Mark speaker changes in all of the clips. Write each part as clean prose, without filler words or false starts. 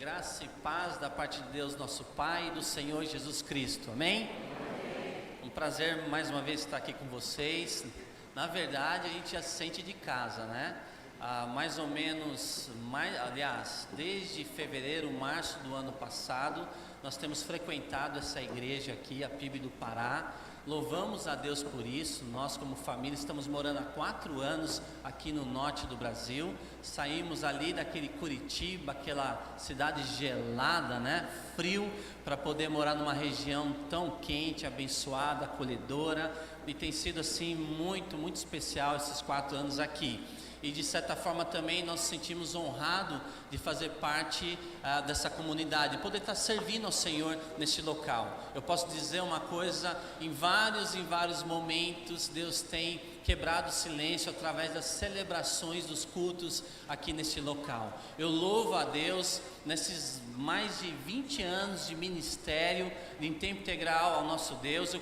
Speaker 1: Graça e paz da parte de Deus, nosso Pai, e do Senhor Jesus Cristo, amém? Um prazer mais uma vez estar aqui com vocês. Na verdade, a gente já se sente de casa, né? Mais ou menos, desde fevereiro, março do ano passado, nós temos frequentado essa igreja aqui, a PIB do Pará. Louvamos a Deus por isso. Nós, como família, estamos morando há 4 anos aqui no norte do Brasil. Saímos ali daquele Curitiba, aquela cidade gelada, né? Frio, para poder morar numa região tão quente, abençoada, acolhedora. E tem sido assim muito, muito especial esses 4 anos aqui. E de certa forma também nós nos sentimos honrados de fazer parte dessa comunidade, poder estar servindo ao Senhor neste local. Eu posso dizer uma coisa, em vários momentos Deus tem quebrado o silêncio através das celebrações dos cultos aqui neste local. Eu louvo a Deus nesses mais de 20 anos de ministério em tempo integral ao nosso Deus. Eu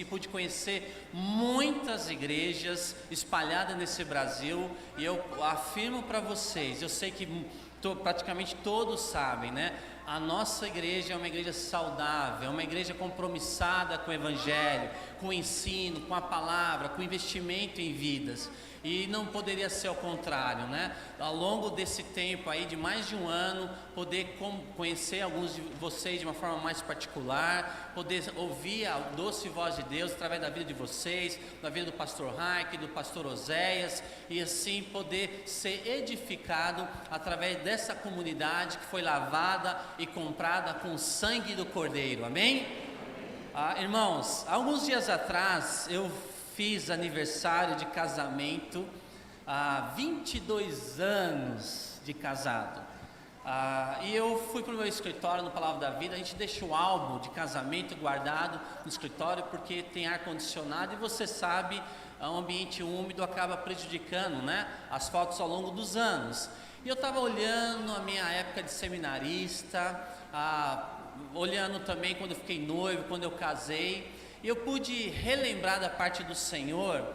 Speaker 1: pude conhecer muitas igrejas espalhadas nesse Brasil, e eu afirmo para vocês, eu sei que praticamente todos sabem, né? A nossa igreja é uma igreja saudável, é uma igreja compromissada com o Evangelho, com o ensino, com a palavra, com o investimento em vidas. E não poderia ser ao contrário, né? Ao longo desse tempo aí, de mais de um ano, poder conhecer alguns de vocês de uma forma mais particular, poder ouvir a doce voz de Deus através da vida de vocês, da vida do pastor Raik, do pastor Oséias, e assim poder ser edificado através dessa comunidade que foi lavada e comprada com o sangue do Cordeiro, amém? Irmãos, alguns dias atrás eu fiz aniversário de casamento, 22 anos de casado, e eu fui para o meu escritório no Palavra da Vida. A gente deixa o álbum de casamento guardado no escritório porque tem ar-condicionado, e você sabe, um ambiente úmido acaba prejudicando, né, as fotos ao longo dos anos. E eu estava olhando a minha época de seminarista, olhando também quando eu fiquei noivo, quando eu casei, e eu pude relembrar da parte do Senhor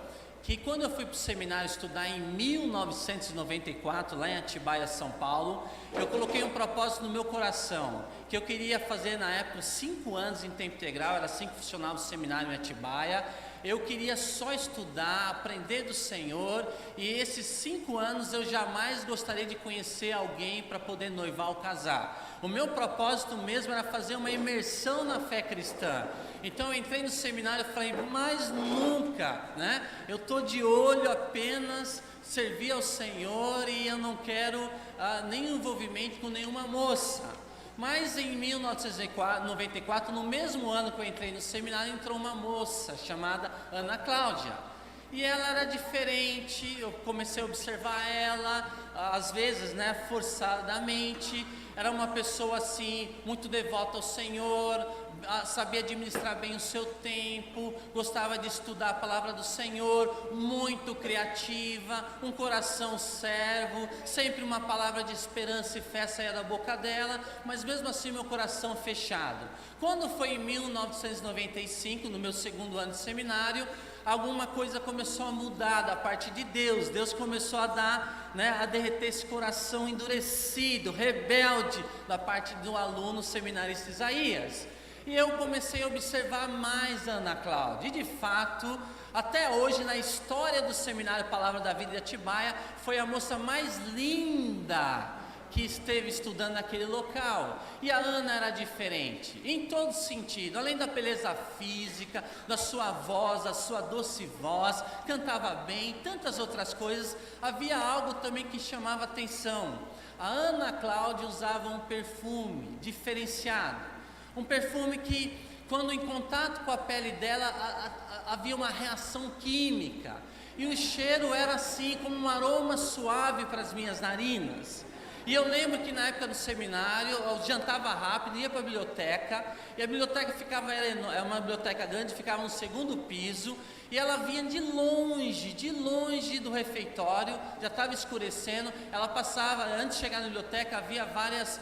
Speaker 1: que quando eu fui para o seminário estudar em 1994, lá em Atibaia, São Paulo, eu coloquei um propósito no meu coração, que eu queria fazer na época 5 anos em tempo integral. Era assim que funcionava o seminário em Atibaia. Eu queria só estudar, aprender do Senhor, e esses 5 anos eu jamais gostaria de conhecer alguém para poder noivar ou casar. O meu propósito mesmo era fazer uma imersão na fé cristã. Então eu entrei no seminário e falei, mas nunca, né? Eu estou de olho apenas servir ao Senhor, e eu não quero nenhum envolvimento com nenhuma moça. Mas em 1994, no mesmo ano que eu entrei no seminário, entrou uma moça chamada Ana Cláudia. E ela era diferente, eu comecei a observar ela, às vezes, né, forçadamente. Era uma pessoa assim, muito devota ao Senhor, sabia administrar bem o seu tempo, gostava de estudar a palavra do Senhor, muito criativa, um coração servo, sempre uma palavra de esperança e fé saía da boca dela, mas mesmo assim meu coração fechado. Quando foi em 1995, no meu 2º ano de seminário, alguma coisa começou a mudar da parte de Deus. Deus começou a dar, né, a derreter esse coração endurecido, rebelde, da parte do aluno seminarista Isaías. E eu comecei a observar mais a Ana Cláudia, e de fato, até hoje na história do seminário Palavra da Vida de Atibaia, foi a moça mais linda que esteve estudando naquele local. E a Ana era diferente, em todo sentido, além da beleza física, da sua voz, da sua doce voz, cantava bem, tantas outras coisas. Havia algo também que chamava atenção. A Ana Cláudia usava um perfume diferenciado, um perfume que, quando em contato com a pele dela, havia uma reação química, e o cheiro era assim, como um aroma suave para as minhas narinas. E eu lembro que na época do seminário, eu jantava rápido, ia para a biblioteca, e a biblioteca é uma biblioteca grande, ficava no 2º piso, e ela vinha de longe do refeitório, já estava escurecendo. Ela passava, antes de chegar na biblioteca, havia várias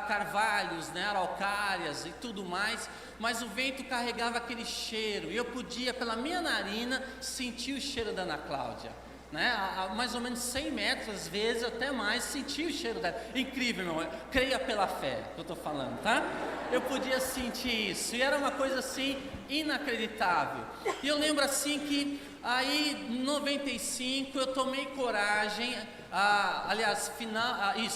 Speaker 1: carvalhos, né, araucárias e tudo mais, mas o vento carregava aquele cheiro, e eu podia, pela minha narina, sentir o cheiro da Ana Cláudia. né, a mais ou menos 100 metros, às vezes até mais, senti o cheiro dela. Incrível, irmão, creia pela fé que eu estou falando, tá? Eu podia sentir isso, e era uma coisa assim, inacreditável. E eu lembro assim que, aí, em 95, eu tomei coragem, aliás,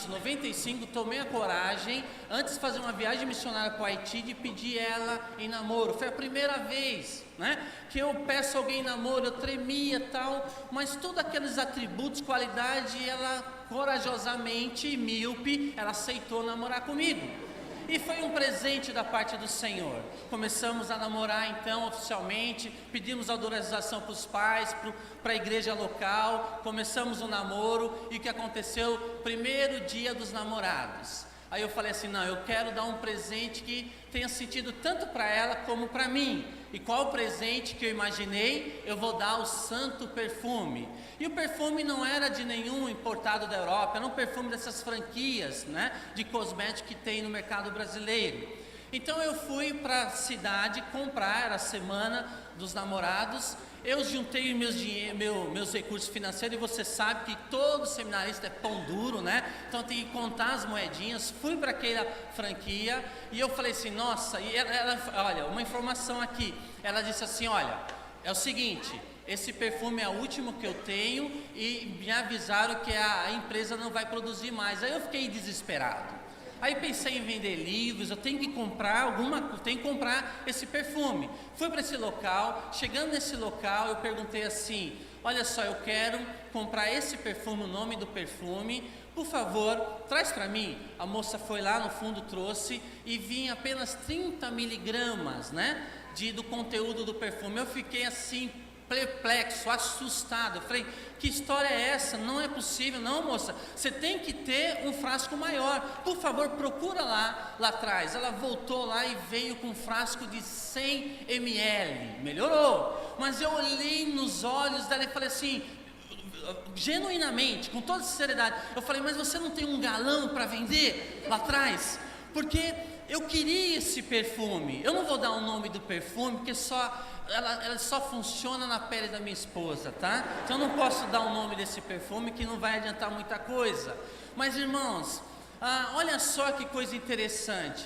Speaker 1: 95, tomei a coragem, antes de fazer uma viagem missionária para o Haiti, de pedir ela em namoro. Foi a primeira vez, né, que eu peço alguém em namoro. Eu tremia e tal, mas todos aqueles atributos, qualidade, ela corajosamente, míope, ela aceitou namorar comigo. E foi um presente da parte do Senhor. Começamos a namorar então oficialmente, pedimos autorização para os pais, para a igreja local, começamos o namoro. E o que aconteceu? Primeiro dia dos namorados. Aí eu falei assim, não, eu quero dar um presente que tenha sentido tanto para ela como para mim. E qual o presente que eu imaginei? Eu vou dar o santo perfume. E o perfume não era de nenhum importado da Europa, era um perfume dessas franquias, né, de cosméticos que tem no mercado brasileiro. Então eu fui para a cidade comprar, era a semana dos namorados. Eu juntei meus recursos financeiros, e você sabe que todo seminarista é pão duro, né? Então tem que contar as moedinhas. Fui para aquela franquia e eu falei assim, nossa, e ela, olha, uma informação aqui. Ela disse assim, olha, é o seguinte, esse perfume é o último que eu tenho e me avisaram que a empresa não vai produzir mais. Aí eu fiquei desesperado. Aí pensei em vender livros, eu tenho que comprar esse perfume. Fui para esse local, chegando nesse local, eu perguntei assim, olha só, eu quero comprar esse perfume, o nome do perfume, por favor, traz para mim. A moça foi lá no fundo, trouxe, e vinha apenas 30 miligramas, né, do conteúdo do perfume. Eu fiquei assim, perplexo, assustado. Eu falei, que história é essa? Não é possível. Não, moça, você tem que ter um frasco maior, por favor, procura lá atrás. Ela voltou lá e veio com um frasco de 100 ml, melhorou, mas eu olhei nos olhos dela e falei assim, genuinamente, com toda sinceridade, eu falei, mas você não tem um galão para vender lá atrás? Porque eu queria esse perfume. Eu não vou dar o nome do perfume, porque ela só funciona na pele da minha esposa, tá? Então eu não posso dar o nome desse perfume, que não vai adiantar muita coisa. Mas irmãos, olha só que coisa interessante.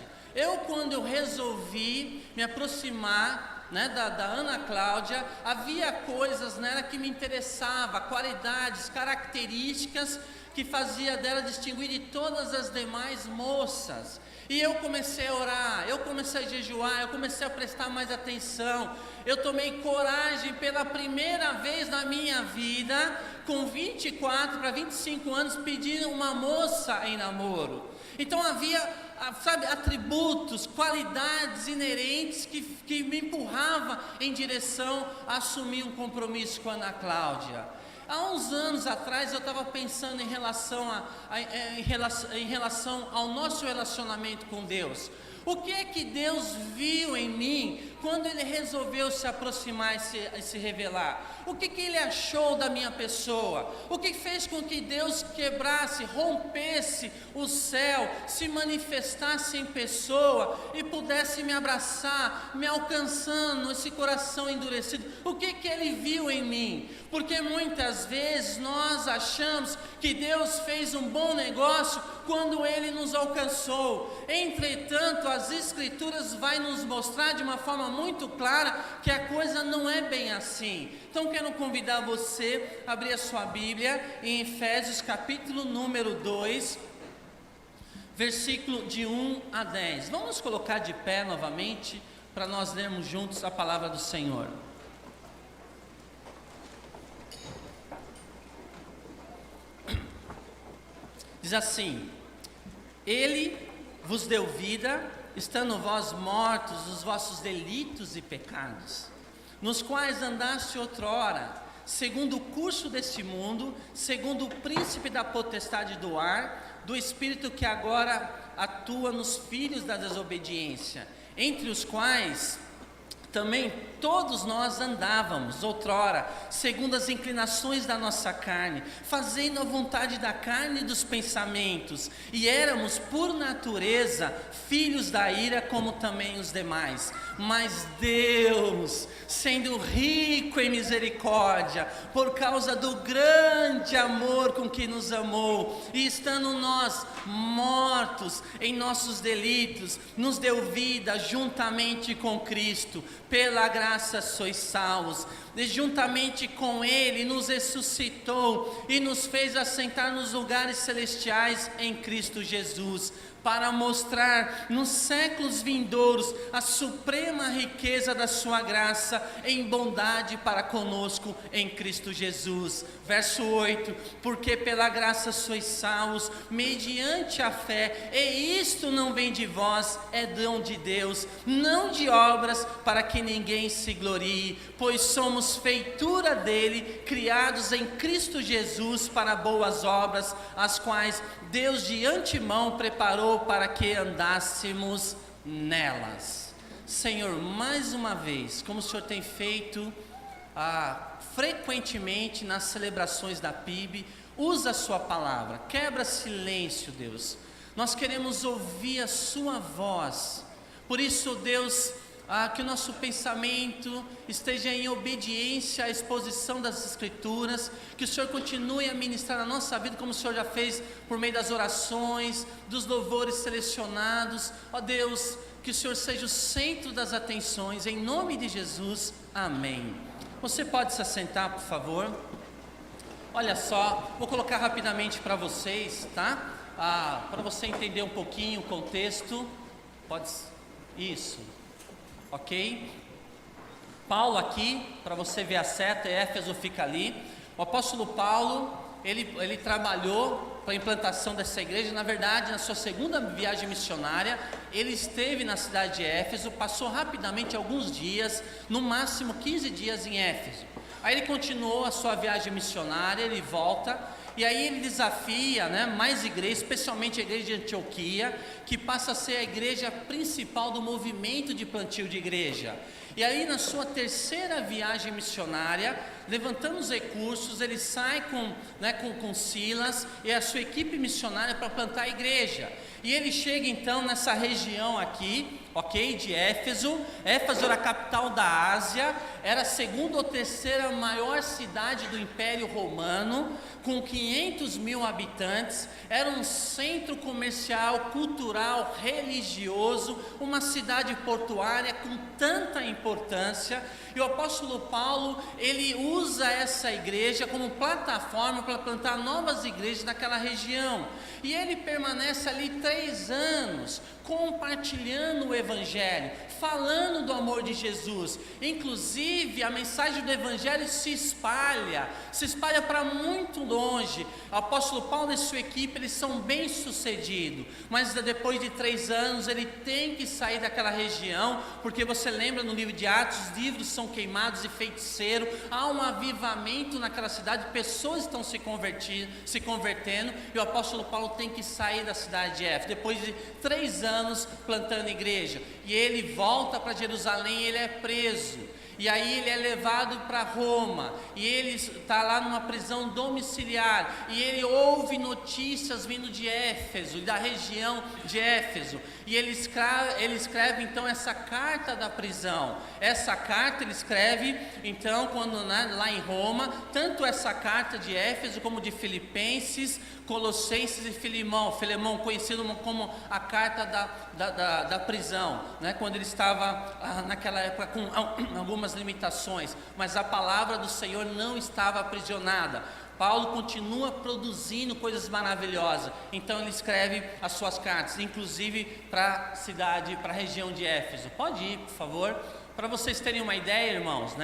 Speaker 1: Quando eu resolvi me aproximar, né, da Ana Cláudia, havia coisas nela que me interessavam, qualidades, características que fazia dela distinguir de todas as demais moças. E eu comecei a orar, eu comecei a jejuar, eu comecei a prestar mais atenção. Eu tomei coragem pela primeira vez na minha vida, com 24 para 25 anos, pedir uma moça em namoro. Então havia, sabe, atributos, qualidades inerentes que me empurravam em direção a assumir um compromisso com a Ana Cláudia. Há uns anos atrás eu estava pensando em relação ao nosso relacionamento com Deus. O que é que Deus viu em mim quando Ele resolveu se aproximar e se revelar? O que Ele achou da minha pessoa? O que fez com que Deus quebrasse, rompesse o céu, se manifestasse em pessoa e pudesse me abraçar, me alcançando esse coração endurecido? O que Ele viu em mim? Porque muitas vezes nós achamos que Deus fez um bom negócio quando Ele nos alcançou. Entretanto, as Escrituras vai nos mostrar de uma forma muito clara que a coisa não é bem assim. Então quero convidar você a abrir a sua Bíblia em Efésios capítulo número 2, versículo de 1 a 10. Vamos colocar de pé novamente para nós lermos juntos a palavra do Senhor. Diz assim: Ele vos deu vida, estando vós mortos nos vossos delitos e pecados, nos quais andaste outrora, segundo o curso deste mundo, segundo o príncipe da potestade do ar, do espírito que agora atua nos filhos da desobediência, entre os quais também todos nós andávamos outrora, segundo as inclinações da nossa carne, fazendo a vontade da carne e dos pensamentos, e éramos por natureza filhos da ira, como também os demais. Mas Deus, sendo rico em misericórdia, por causa do grande amor com que nos amou, e estando nós mortos em nossos delitos, nos deu vida juntamente com Cristo. Pela graça sois salvos, e juntamente com Ele nos ressuscitou e nos fez assentar nos lugares celestiais em Cristo Jesus, para mostrar nos séculos vindouros a suprema riqueza da sua graça em bondade para conosco em Cristo Jesus. Verso 8: porque pela graça sois salvos, mediante a fé, e isto não vem de vós, é dom de Deus, não de obras, para que ninguém se glorie, pois somos feitura dele, criados em Cristo Jesus para boas obras, as quais Deus de antemão preparou para que andássemos nelas. Senhor, mais uma vez, como o Senhor tem feito frequentemente nas celebrações da PIB, usa a sua palavra, quebra silêncio, Deus. Nós queremos ouvir a sua voz. Por isso, Deus, que o nosso pensamento esteja em obediência à exposição das Escrituras, que o Senhor continue a ministrar na nossa vida, como o Senhor já fez por meio das orações, dos louvores selecionados. Ó Deus, que o Senhor seja o centro das atenções, em nome de Jesus, amém. Você pode se assentar, por favor? Olha só, vou colocar rapidamente para vocês, tá? Para você entender um pouquinho o contexto. Isso. Ok? Paulo aqui, para você ver a seta, Éfeso fica ali. O apóstolo Paulo, ele trabalhou para a implantação dessa igreja. Na verdade, na sua segunda viagem missionária, ele esteve na cidade de Éfeso, passou rapidamente alguns dias, no máximo 15 dias em Éfeso. Aí ele continuou a sua viagem missionária, ele volta, e aí ele desafia, mais igrejas, especialmente a igreja de Antioquia, que passa a ser a igreja principal do movimento de plantio de igreja. E aí na sua terceira viagem missionária, levantando os recursos, ele sai com Silas e a sua equipe missionária para plantar a igreja. E ele chega então nessa região aqui, ok, de Éfeso. Éfeso era a capital da Ásia, era a segunda ou terceira maior cidade do Império Romano, com 500 mil habitantes, era um centro comercial, cultural, religioso, uma cidade portuária com tanta importância. E o apóstolo Paulo, ele usa essa igreja como plataforma para plantar novas igrejas naquela região. E ele permanece ali 3 anos, compartilhando o Evangelho, falando do amor de Jesus. Inclusive, a mensagem do Evangelho se espalha para muito longe. O apóstolo Paulo e sua equipe, eles são bem sucedidos, mas depois de 3 anos, ele tem que sair daquela região, porque você lembra no livro de Atos, os livros são queimados e feiticeiro, há um avivamento naquela cidade, pessoas estão se convertendo, e o apóstolo Paulo tem que sair da cidade de Éfeso, depois de 3 anos plantando igreja, e ele volta para Jerusalém, ele é preso, e aí ele é levado para Roma, e ele está lá numa prisão domiciliar, e ele ouve notícias vindo de Éfeso, da região de Éfeso, e ele escreve então essa carta da prisão. Essa carta ele escreve então lá em Roma, tanto essa carta de Éfeso como de Filipenses, Colossenses e Filemão, conhecido como a carta da prisão, quando ele estava naquela época com algumas limitações, mas a palavra do Senhor não estava aprisionada. Paulo continua produzindo coisas maravilhosas, então ele escreve as suas cartas, inclusive para a cidade, para a região de Éfeso. Pode ir, por favor. Para vocês terem uma ideia, irmãos,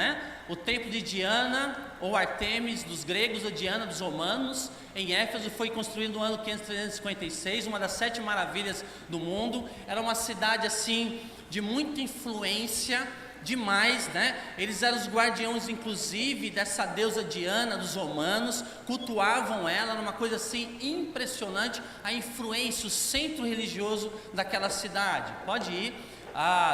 Speaker 1: o templo de Diana, ou Artemis dos gregos, ou Diana dos romanos, em Éfeso, foi construído no ano 556, uma das 7 maravilhas do mundo. Era uma cidade assim, de muita influência, demais, eles eram os guardiões inclusive dessa deusa Diana dos romanos, cultuavam ela, era uma coisa assim impressionante, a influência, o centro religioso daquela cidade. Pode ir.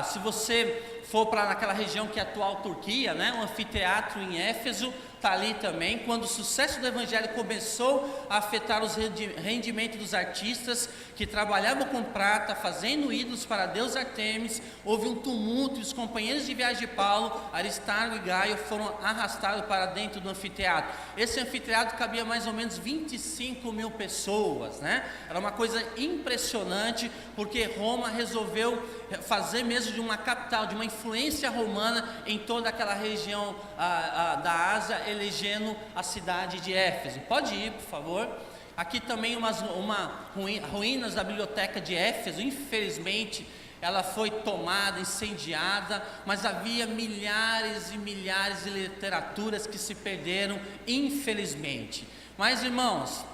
Speaker 1: Se você for para naquela região que é a atual Turquia, né, o anfiteatro em Éfeso está ali também. Quando o sucesso do evangelho começou a afetar os rendimentos dos artistas que trabalhavam com prata, fazendo ídolos para Deus Artemis, houve um tumulto e os companheiros de viagem de Paulo, Aristarco e Gaio, foram arrastados para dentro do anfiteatro. Esse anfiteatro cabia mais ou menos 25 mil pessoas, né? Era uma coisa impressionante, porque Roma resolveu fazer mesmo de uma capital, de uma influência romana em toda aquela região da Ásia, elegendo a cidade de Éfeso. Pode ir, por favor. Aqui também ruínas da biblioteca de Éfeso. Infelizmente ela foi tomada, incendiada, mas havia milhares e milhares de literaturas que se perderam, infelizmente. Mas, irmãos,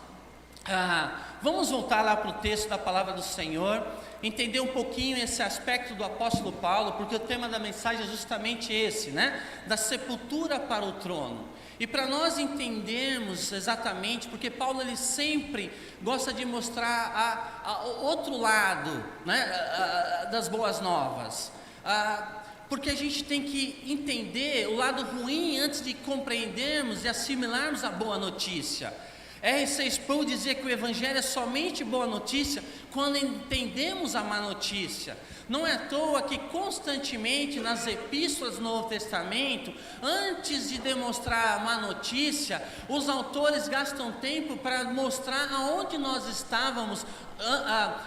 Speaker 1: vamos voltar lá para o texto da palavra do Senhor, entender um pouquinho esse aspecto do apóstolo Paulo, porque o tema da mensagem é justamente esse, né? Da sepultura para o trono. E para nós entendermos exatamente, porque Paulo ele sempre gosta de mostrar o outro lado, né, das boas novas, porque a gente tem que entender o lado ruim antes de compreendermos e assimilarmos a boa notícia. R.C. Sproul dizia que o evangelho é somente boa notícia quando entendemos a má notícia. Não é à toa que constantemente nas epístolas do Novo Testamento, antes de demonstrar a má notícia, os autores gastam tempo para mostrar aonde nós estávamos,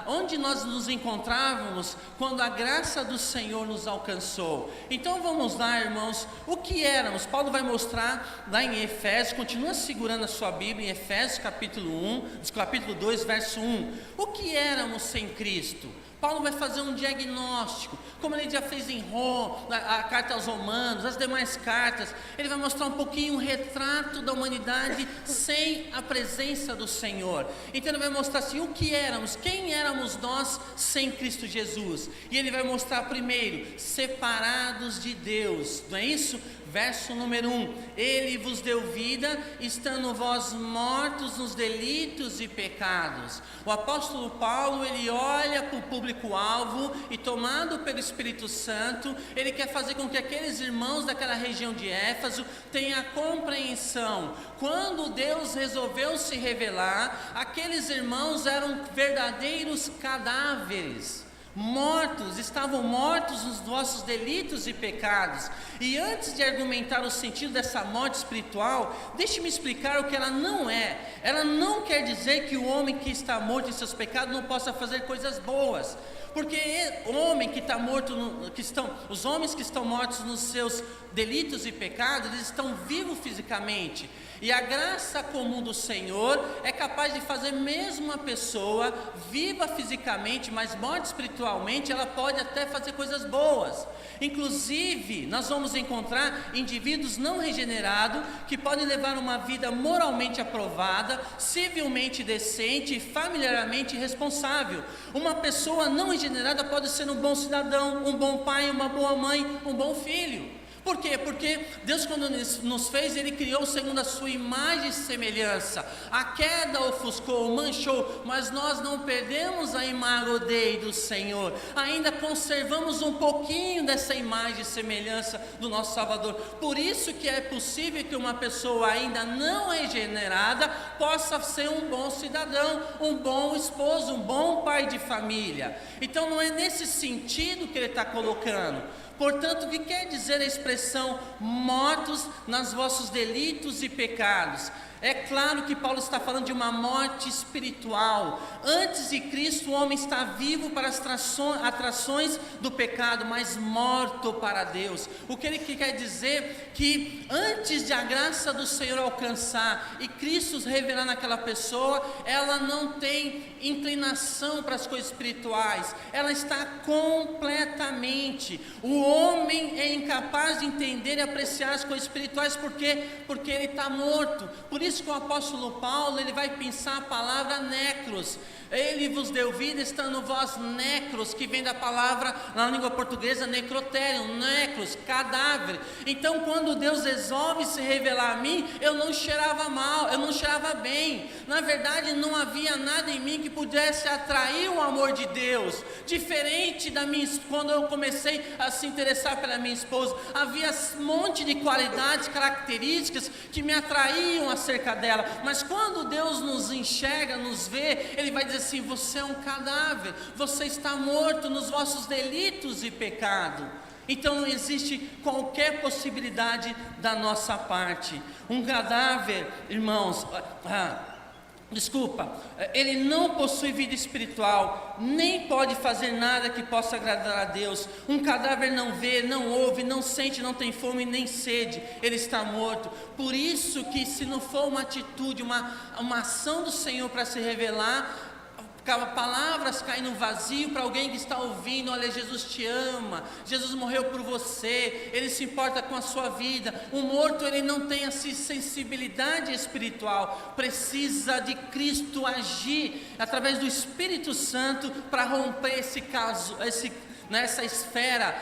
Speaker 1: onde nós nos encontrávamos quando a graça do Senhor nos alcançou. Então vamos lá, irmãos, o que éramos? Paulo vai mostrar lá em Efésios, continua segurando a sua Bíblia em Efésios capítulo 2, verso 1. O que éramos sem Cristo? Paulo vai fazer um diagnóstico, como ele já fez em a carta aos Romanos, as demais cartas. Ele vai mostrar um pouquinho um retrato da humanidade sem a presença do Senhor. Então ele vai mostrar assim, o que éramos, quem éramos nós sem Cristo Jesus. E ele vai mostrar primeiro, separados de Deus, não é isso? Verso número 1, Ele vos deu vida, estando vós mortos nos delitos e pecados. O apóstolo Paulo, ele olha para o público-alvo e, tomado pelo Espírito Santo, ele quer fazer com que aqueles irmãos daquela região de Éfeso tenham a compreensão. Quando Deus resolveu se revelar, aqueles irmãos eram verdadeiros cadáveres. Estavam mortos nos vossos delitos e pecados. E antes de argumentar o sentido dessa morte espiritual, deixe-me explicar o que ela não é. Ela não quer dizer que o homem que está morto em seus pecados não possa fazer coisas boas. Porque os homens que estão mortos nos seus delitos e pecados, eles estão vivos fisicamente. E a graça comum do Senhor é capaz de fazer mesmo uma pessoa viva fisicamente, mas morta espiritualmente, ela pode até fazer coisas boas. Inclusive, nós vamos encontrar indivíduos não regenerados que podem levar uma vida moralmente aprovada, civilmente decente e familiarmente responsável. Uma pessoa não regenerada pode ser um bom cidadão, um bom pai, uma boa mãe, um bom filho. Por quê? Porque Deus, quando nos fez, Ele criou segundo a sua imagem e semelhança. A queda ofuscou, manchou, mas nós não perdemos a imagem Dei do Senhor. Ainda conservamos um pouquinho dessa imagem e semelhança do nosso Salvador. Por isso que é possível que uma pessoa ainda não regenerada possa ser um bom cidadão, um bom esposo, um bom pai de família. Então não é nesse sentido que Ele está colocando. Portanto, o que quer dizer a expressão mortos nos vossos delitos e pecados? É claro que Paulo está falando de uma morte espiritual. Antes de Cristo, o homem está vivo para as atrações do pecado, mas morto para Deus. O que ele quer dizer que antes de a graça do Senhor alcançar e Cristo se revelar naquela pessoa, ela não tem inclinação para as coisas espirituais. Ela está completamente. O homem é incapaz de entender e apreciar as coisas espirituais porque ele está morto. Por isso que o apóstolo Paulo ele vai pensar a palavra necros. Ele vos deu vida, estando vós necros, que vem da palavra na língua portuguesa necrotério, necros, cadáver. Então quando Deus resolve se revelar a mim, eu não cheirava mal, eu não cheirava bem. Na verdade não havia nada em mim que pudesse atrair o amor de Deus. Diferente da minha, quando eu comecei a se interessar pela minha esposa, havia um monte de qualidades, características que me atraíam acerca dela. Mas quando Deus nos enxerga, nos vê, Ele vai dizer assim: você é um cadáver, você está morto nos vossos delitos e pecado. Então não existe qualquer possibilidade da nossa parte. Um cadáver, irmãos, ele não possui vida espiritual, nem pode fazer nada que possa agradar a Deus. Um cadáver não vê, não ouve, não sente, não tem fome nem sede, ele está morto. Por isso que se não for uma atitude, uma ação do Senhor para se revelar, palavras caem no vazio para alguém que está ouvindo: olha, Jesus te ama, Jesus morreu por você, Ele se importa com a sua vida. O morto, ele não tem essa sensibilidade espiritual, precisa de Cristo agir através do Espírito Santo para romper esse caso, nessa esfera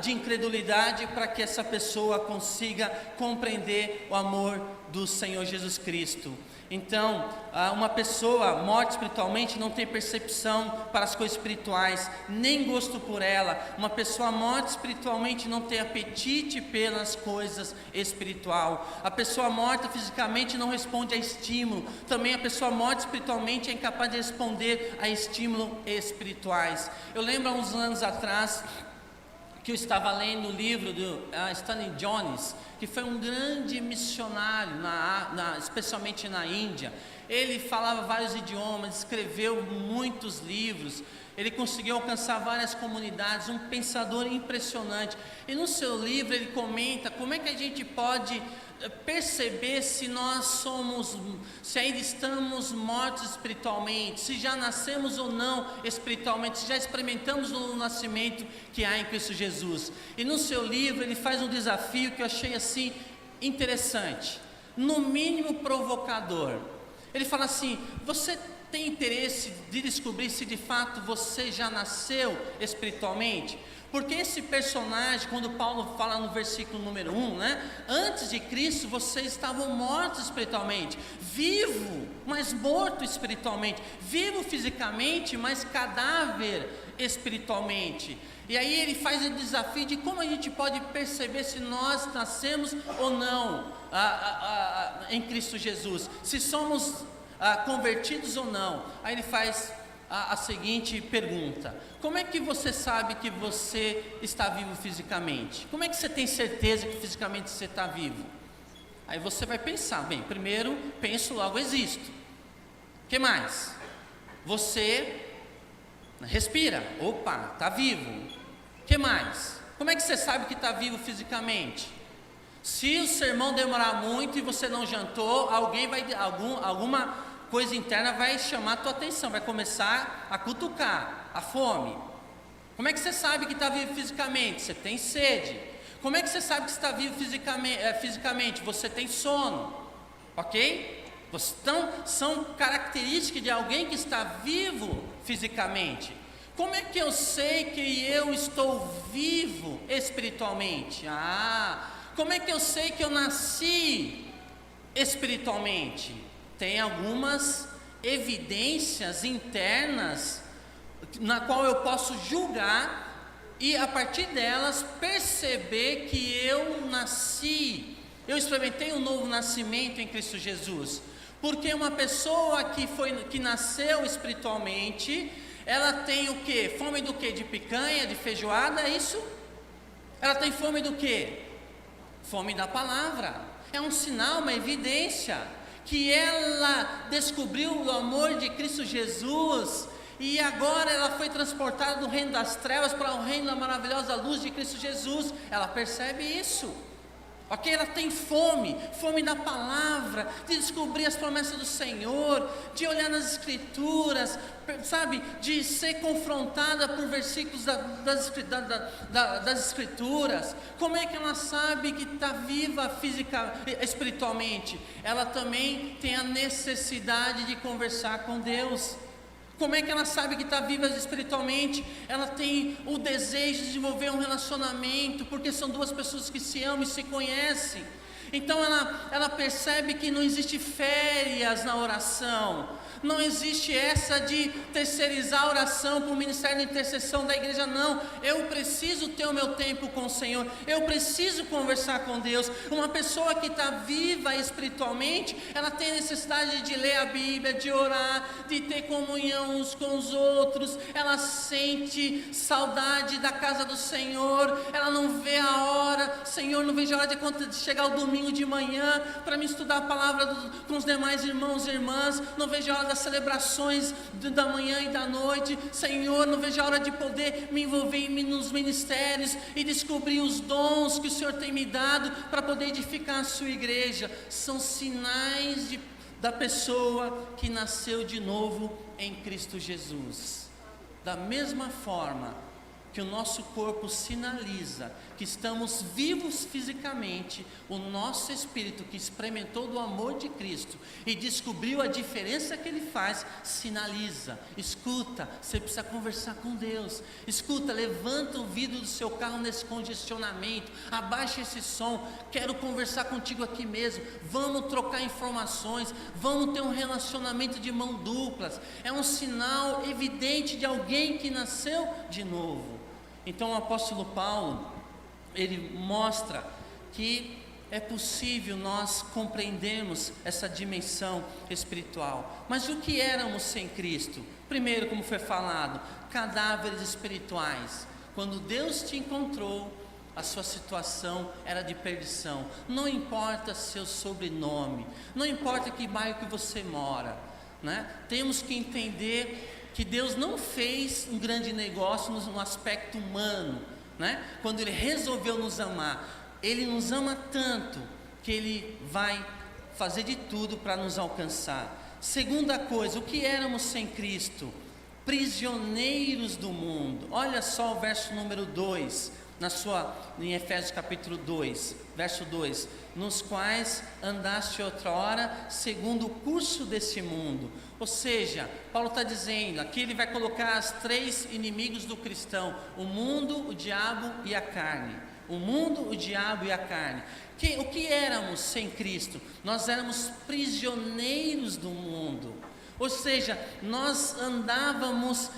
Speaker 1: de incredulidade, para que essa pessoa consiga compreender o amor do Senhor Jesus Cristo. Então, uma pessoa morta espiritualmente não tem percepção para as coisas espirituais, nem gosto por ela. Uma pessoa morta espiritualmente não tem apetite pelas coisas espirituais. A pessoa morta fisicamente não responde a estímulo. Também a pessoa morta espiritualmente é incapaz de responder a estímulos espirituais. Eu lembro há uns anos atrás que eu estava lendo o livro do Stanley Jones, que foi um grande missionário, especialmente na Índia. Ele falava vários idiomas, escreveu muitos livros, ele conseguiu alcançar várias comunidades, um pensador impressionante. E no seu livro ele comenta como é que a gente pode perceber se se ainda estamos mortos espiritualmente, se já nascemos ou não espiritualmente, se já experimentamos o nascimento que há em Cristo Jesus. E no seu livro ele faz um desafio que eu achei assim interessante, no mínimo provocador. Ele fala assim: você tem interesse de descobrir se de fato você já nasceu espiritualmente? Porque esse personagem, quando Paulo fala no versículo número 1, antes de Cristo vocês estavam mortos espiritualmente, vivo, mas morto espiritualmente, vivo fisicamente, mas cadáver espiritualmente. E aí ele faz o desafio de como a gente pode perceber se nós nascemos ou não em Cristo Jesus, se somos convertidos ou não. Aí ele faz a seguinte pergunta: como é que você sabe que você está vivo fisicamente? Como é que você tem certeza que fisicamente você está vivo? Aí você vai pensar: bem, primeiro penso, logo existo. O que mais? Você respira, opa, está vivo. O que mais? Como é que você sabe que está vivo fisicamente? Se o sermão demorar muito e você não jantou, alguma coisa interna vai chamar a tua atenção, vai começar a cutucar, a fome. Como é que você sabe que está vivo fisicamente? Você tem sede. Como é que você sabe que está vivo fisicamente? Você tem sono, ok? Então, são características de alguém que está vivo fisicamente. Como é que eu sei que eu estou vivo espiritualmente? Como é que eu sei que eu nasci espiritualmente? Tem algumas evidências internas na qual eu posso julgar e a partir delas perceber que eu nasci, eu experimentei um novo nascimento em Cristo Jesus. Porque uma pessoa que nasceu espiritualmente, ela tem o quê? Fome do quê? De picanha, de feijoada, é isso? Ela tem fome do quê? Fome da palavra. É um sinal, uma evidência que ela descobriu o amor de Cristo Jesus e agora ela foi transportada do reino das trevas para o reino da maravilhosa luz de Cristo Jesus. Ela percebe isso, ok? Ela tem fome da palavra, de descobrir as promessas do Senhor, de olhar nas Escrituras, sabe, de ser confrontada por versículos das Escrituras. Como é que ela sabe que está viva espiritualmente? Ela também tem a necessidade de conversar com Deus. Como é que ela sabe que está viva espiritualmente? Ela tem o desejo de desenvolver um relacionamento, porque são duas pessoas que se amam e se conhecem. Então ela percebe que não existe férias na oração, não existe essa de terceirizar a oração para o ministério de intercessão da igreja, não. Eu preciso ter o meu tempo com o Senhor, eu preciso conversar com Deus. Uma pessoa que está viva espiritualmente, ela tem necessidade de ler a Bíblia, de orar, de ter comunhão uns com os outros, ela sente saudade da casa do Senhor, ela não vê a hora, Senhor, não vejo a hora de chegar o domingo de manhã, para me estudar a palavra com os demais irmãos e irmãs, não vejo a hora das celebrações da manhã e da noite, Senhor, não vejo a hora de poder me envolver nos ministérios e descobrir os dons que o Senhor tem me dado para poder edificar a sua igreja. São sinais da pessoa que nasceu de novo em Cristo Jesus. Da mesma forma que o nosso corpo sinaliza que estamos vivos fisicamente, o nosso espírito que experimentou do amor de Cristo e descobriu a diferença que Ele faz, sinaliza. Escuta, você precisa conversar com Deus. Escuta, levanta o vidro do seu carro nesse congestionamento, abaixa esse som, quero conversar contigo aqui mesmo, vamos trocar informações, vamos ter um relacionamento de mão duplas. É um sinal evidente de alguém que nasceu de novo. Então o apóstolo Paulo, ele mostra que é possível nós compreendermos essa dimensão espiritual. Mas o que éramos sem Cristo? Primeiro, como foi falado, cadáveres espirituais. Quando Deus te encontrou, a sua situação era de perdição. Não importa seu sobrenome, não importa que bairro que você mora, né? Temos que entender que Deus não fez um grande negócio no aspecto humano, né? Quando Ele resolveu nos amar, Ele nos ama tanto que Ele vai fazer de tudo para nos alcançar. Segunda coisa, o que éramos sem Cristo? Prisioneiros do mundo. Olha só o verso número 2, em Efésios capítulo 2, verso 2: nos quais andaste outrora segundo o curso desse mundo. Ou seja, Paulo está dizendo, aqui ele vai colocar os três inimigos do cristão: o mundo, o diabo e a carne. O mundo, o diabo e a carne. O que éramos sem Cristo? Nós éramos prisioneiros do mundo. Ou seja, nós andávamos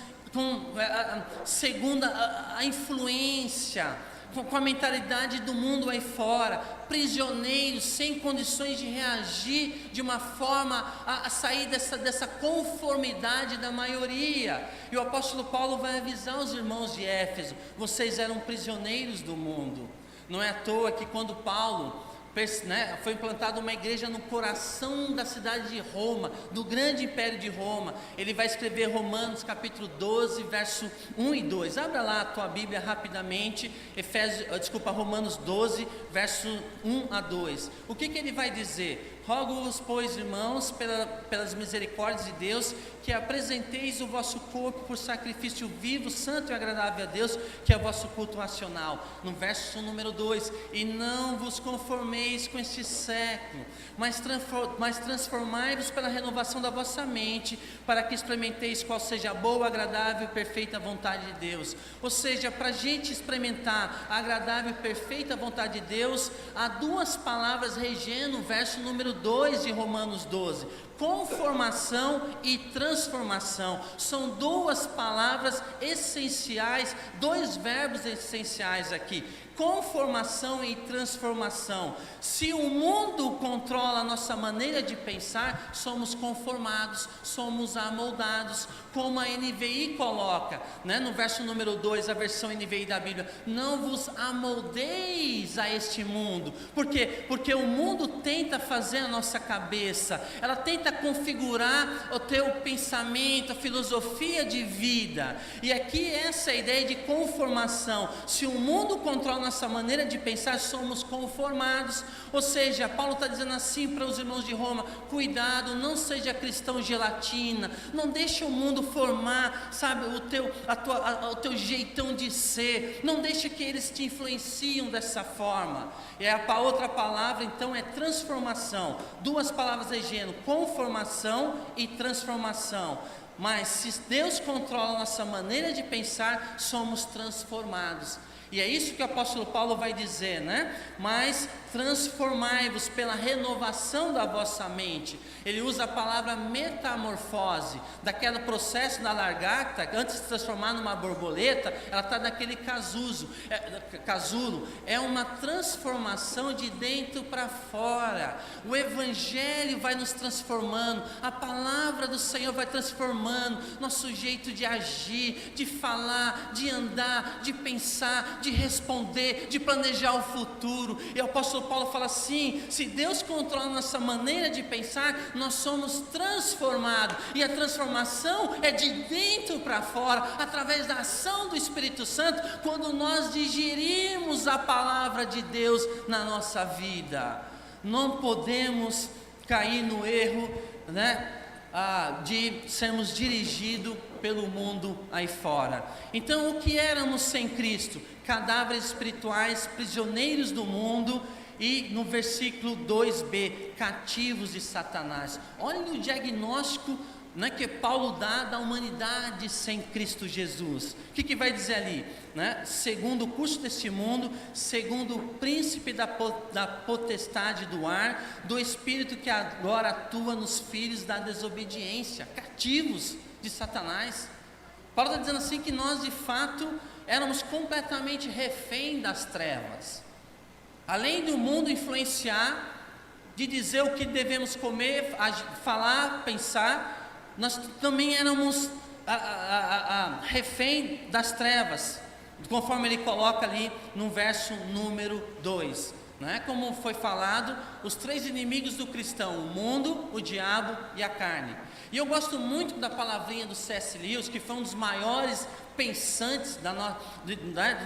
Speaker 1: segundo a influência, com a mentalidade do mundo aí fora, prisioneiros, sem condições de reagir de uma forma a sair dessa conformidade da maioria. E o apóstolo Paulo vai avisar os irmãos de Éfeso: vocês eram prisioneiros do mundo. Não é à toa que quando Paulo foi implantada uma igreja no coração da cidade de Roma, do grande império de Roma, ele vai escrever Romanos capítulo 12, verso 1 e 2. Abra lá a tua Bíblia rapidamente, Romanos 12, verso 1 a 2. O que ele vai dizer? Rogo-vos, pois, irmãos, pelas misericórdias de Deus, que apresenteis o vosso corpo por sacrifício vivo, santo e agradável a Deus, que é o vosso culto racional. No verso número 2: e não vos conformeis com este século, mas transformai-vos pela renovação da vossa mente, para que experimenteis qual seja a boa, agradável e perfeita vontade de Deus. Ou seja, para a gente experimentar a agradável e perfeita vontade de Deus, há duas palavras regendo o verso número 2 de Romanos 12: conformação e transformação. São duas palavras essenciais, dois verbos essenciais aqui: conformação e transformação. Se o mundo controla a nossa maneira de pensar, somos conformados, somos amoldados, como a NVI coloca, né? No verso número 2, a versão NVI da Bíblia: não vos amoldeis a este mundo. Por quê? Porque o mundo tenta fazer a nossa cabeça, ela tenta configurar o teu pensamento, a filosofia de vida. E aqui essa é a ideia de conformação. Se o mundo controla a nossa maneira de pensar, somos conformados. Ou seja, Paulo está dizendo assim para os irmãos de Roma: cuidado, não seja cristão gelatina, não deixe o mundo formar, sabe, o teu jeitão de ser, não deixe que eles te influenciem dessa forma. E a outra palavra então é transformação. Duas palavras regendo: conformação e transformação. mas se Deus controla a nossa maneira de pensar, somos transformados. E é isso que o apóstolo Paulo vai dizer, né? Mas transformai-vos pela renovação da vossa mente. Ele usa a palavra metamorfose, daquele processo da lagarta, antes de se transformar numa borboleta, ela está naquele casulo. É uma transformação de dentro para fora. O Evangelho vai nos transformando, a palavra do Senhor vai transformando nosso jeito de agir, de falar, de andar, de pensar, de responder, de planejar o futuro. E o apóstolo Paulo fala assim: se Deus controla nossa maneira de pensar, nós somos transformados, e a transformação é de dentro para fora, através da ação do Espírito Santo, quando nós digerimos a palavra de Deus na nossa vida. Não podemos cair no erro, né, de sermos dirigidos pelo mundo aí fora. Então, o que éramos sem Cristo? Cadáveres espirituais, prisioneiros do mundo. E no versículo 2b, cativos de Satanás. Olha o diagnóstico, né, que Paulo dá da humanidade sem Cristo Jesus. O que vai dizer ali? Né? Segundo o curso deste mundo, segundo o príncipe da potestade do ar, do espírito que agora atua nos filhos da desobediência, cativos de Satanás. Paulo está dizendo assim que nós de fato éramos completamente refém das trevas. Além do mundo influenciar, de dizer o que devemos comer, falar, pensar, nós também éramos refém das trevas, conforme ele coloca ali no verso número 2. Né? Como foi falado, os três inimigos do cristão: o mundo, o diabo e a carne. E eu gosto muito da palavrinha do C.S. Lewis, que foi um dos maiores pensantes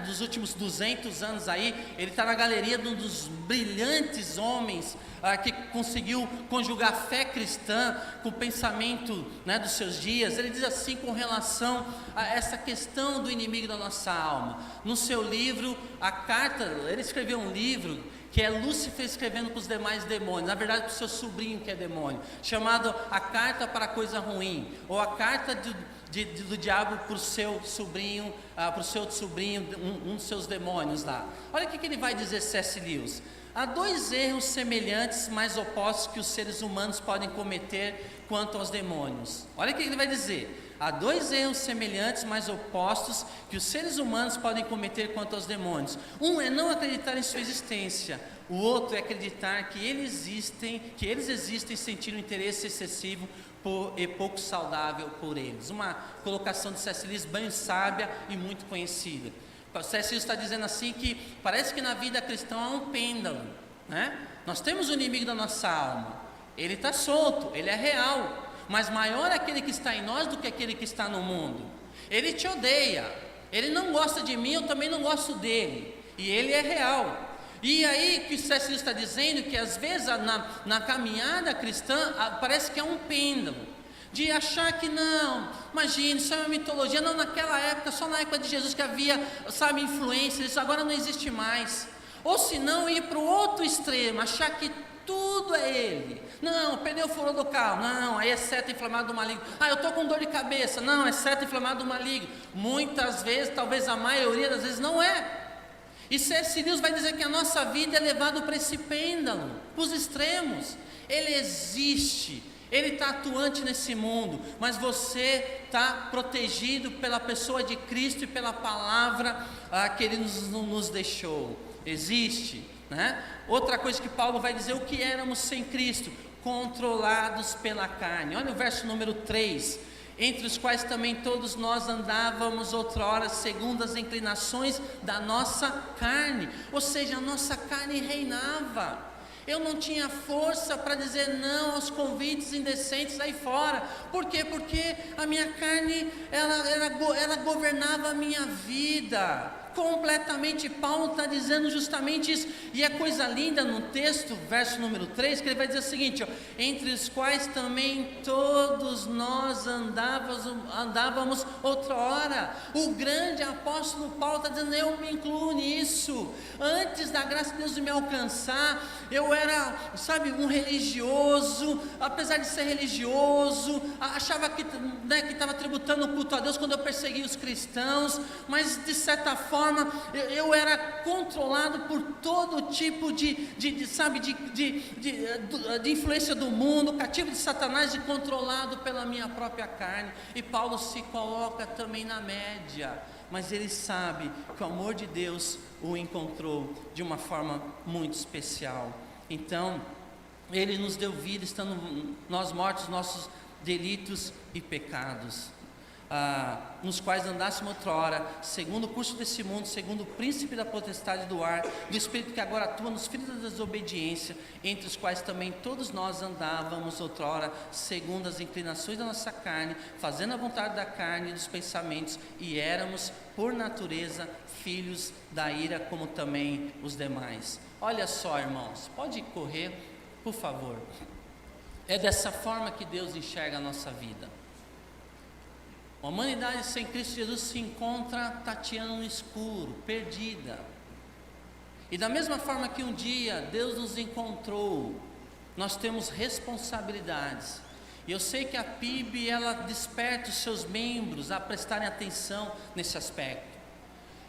Speaker 1: dos últimos 200 anos aí. Ele está na galeria de um dos brilhantes homens que conseguiu conjugar fé cristã com o pensamento, né, dos seus dias. Ele diz assim com relação a essa questão do inimigo da nossa alma. No seu livro, a carta, ele escreveu um livro que é Lúcifer escrevendo para os demais demônios, na verdade para o seu sobrinho que é demônio, chamado A Carta para a Coisa Ruim, ou a carta do diabo para o seu sobrinho, um dos seus demônios lá. Olha o que ele vai dizer, C.S. Lewis: há dois erros semelhantes, mas opostos, que os seres humanos podem cometer quanto aos demônios. Olha o que ele vai dizer: há dois erros semelhantes, mas opostos, que os seres humanos podem cometer quanto aos demônios. Um é não acreditar em sua existência. O outro é acreditar que eles existem e sentir um interesse excessivo e pouco saudável por eles. Uma colocação de C.S. Lewis bem sábia e muito conhecida. C.S. Lewis está dizendo assim que parece que na vida cristã há um pêndulo, né? Nós temos o inimigo da nossa alma. Ele está solto, ele é real. Mas maior é aquele que está em nós do que aquele que está no mundo. Ele te odeia, ele não gosta de mim, eu também não gosto dele, e ele é real. E aí que o C.S. Lewis está dizendo que às vezes na caminhada cristã parece que é um pêndulo, de achar que não, imagine, isso é uma mitologia. Não, naquela época, só na época de Jesus que havia, sabe, influências, isso agora não existe mais. Ou se não, ir para o outro extremo, achar que tudo é ele. Não, o pneu furou do carro. Não, aí é seta inflamada do maligno. Eu estou com dor de cabeça. Não, é seta inflamada do maligno. Muitas vezes, talvez a maioria das vezes, não é. E C.S. Lewis vai dizer que a nossa vida é levada para esse pêndulo, para os extremos. Ele existe, ele está atuante nesse mundo, mas você está protegido pela pessoa de Cristo e pela palavra que ele nos deixou. Existe, né? Outra coisa que Paulo vai dizer: o que éramos sem Cristo? Controlados pela carne. Olha o verso número 3: entre os quais também todos nós andávamos outrora segundo as inclinações da nossa carne. Ou seja, a nossa carne reinava. Eu não tinha força para dizer não aos convites indecentes aí fora. Por quê? Porque a minha carne, ela governava a minha vida. completamente. Paulo está dizendo justamente isso, e é coisa linda no texto, verso número 3, que ele vai dizer o seguinte, ó, entre os quais também todos nós andávamos outrora. O grande apóstolo Paulo está dizendo, eu me incluo nisso. Antes da graça de Deus me alcançar, eu era, um religioso. Apesar de ser religioso, achava que estava tributando culto a Deus quando eu perseguia os cristãos, mas de certa forma eu era controlado por todo tipo de influência do mundo, cativo de Satanás e controlado pela minha própria carne. E Paulo se coloca também na média, mas ele sabe que o amor de Deus o encontrou de uma forma muito especial. Então ele nos deu vida, estando nós mortos, nossos delitos e pecados, nos quais andássemos outrora, segundo o curso desse mundo, segundo o príncipe da potestade do ar, do espírito que agora atua nos filhos da desobediência, entre os quais também todos nós andávamos outrora, segundo as inclinações da nossa carne, fazendo a vontade da carne e dos pensamentos, e éramos por natureza filhos da ira, como também os demais. Olha só, irmãos, pode correr, por favor. É dessa forma que Deus enxerga a nossa vida. A humanidade sem Cristo Jesus se encontra tateando no escuro, perdida. E da mesma forma que um dia Deus nos encontrou, nós temos responsabilidades. E eu sei que a PIB, ela desperta os seus membros a prestarem atenção nesse aspecto.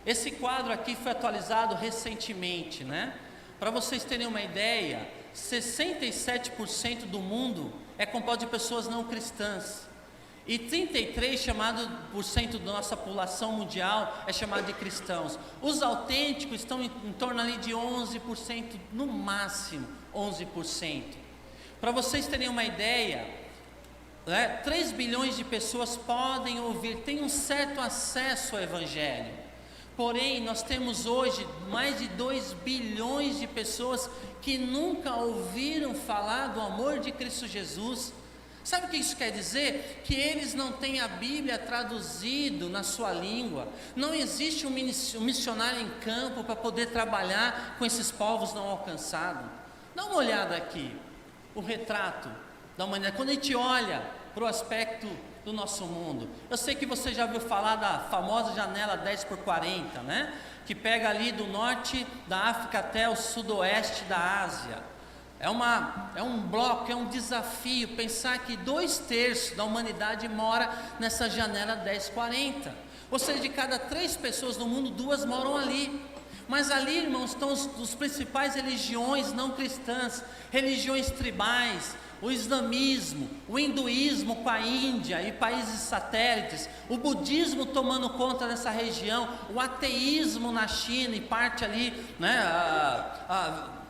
Speaker 1: Esse quadro aqui foi atualizado recentemente, né? Para vocês terem uma ideia, 67% do mundo é composto de pessoas não cristãs. E 33% da nossa população mundial é chamada de cristãos. Os autênticos estão em torno ali de 11%, no máximo 11%. Para vocês terem uma ideia, 3 bilhões de pessoas podem ouvir, têm um certo acesso ao Evangelho. Porém, nós temos hoje mais de 2 bilhões de pessoas que nunca ouviram falar do amor de Cristo Jesus. Sabe o que isso quer dizer? Que eles não têm a Bíblia traduzido na sua língua. Não existe um missionário em campo para poder trabalhar com esses povos não alcançados. Dá uma olhada aqui, o retrato da humanidade. Quando a gente olha para o aspecto do nosso mundo, eu sei que você já ouviu falar da famosa janela 10x40, né? Que pega ali do norte da África até o sudoeste da Ásia. É um bloco, é um desafio pensar que 2/3 da humanidade mora nessa janela 1040. Ou seja, de cada 3 pessoas no mundo, 2 moram ali. Mas ali, irmãos, estão os principais religiões não cristãs, religiões tribais, o islamismo, o hinduísmo com a Índia e países satélites, o budismo tomando conta dessa região, o ateísmo na China e parte ali, né,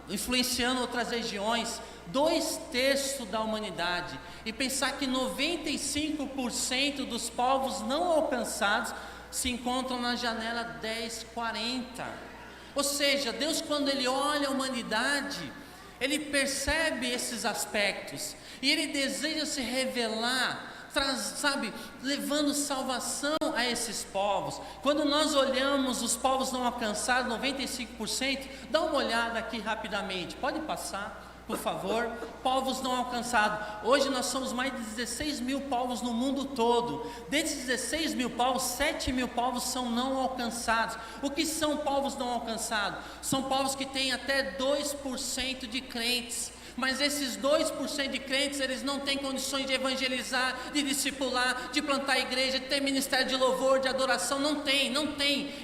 Speaker 1: influenciando outras regiões, 2/3 da humanidade. E pensar que 95% dos povos não alcançados se encontram na janela 1040. Ou seja, Deus, quando Ele olha a humanidade, Ele percebe esses aspectos e Ele deseja se revelar, levando salvação a esses povos. Quando nós olhamos os povos não alcançados, 95%, dá uma olhada aqui rapidamente, pode passar, por favor. Povos não alcançados, hoje nós somos mais de 16 mil povos no mundo todo. Desses 16 mil povos, 7 mil povos são não alcançados. O que são povos não alcançados? São povos que têm até 2% de crentes. Mas esses 2% de crentes, eles não têm condições de evangelizar, de discipular, de plantar igreja, de ter ministério de louvor, de adoração. Não tem.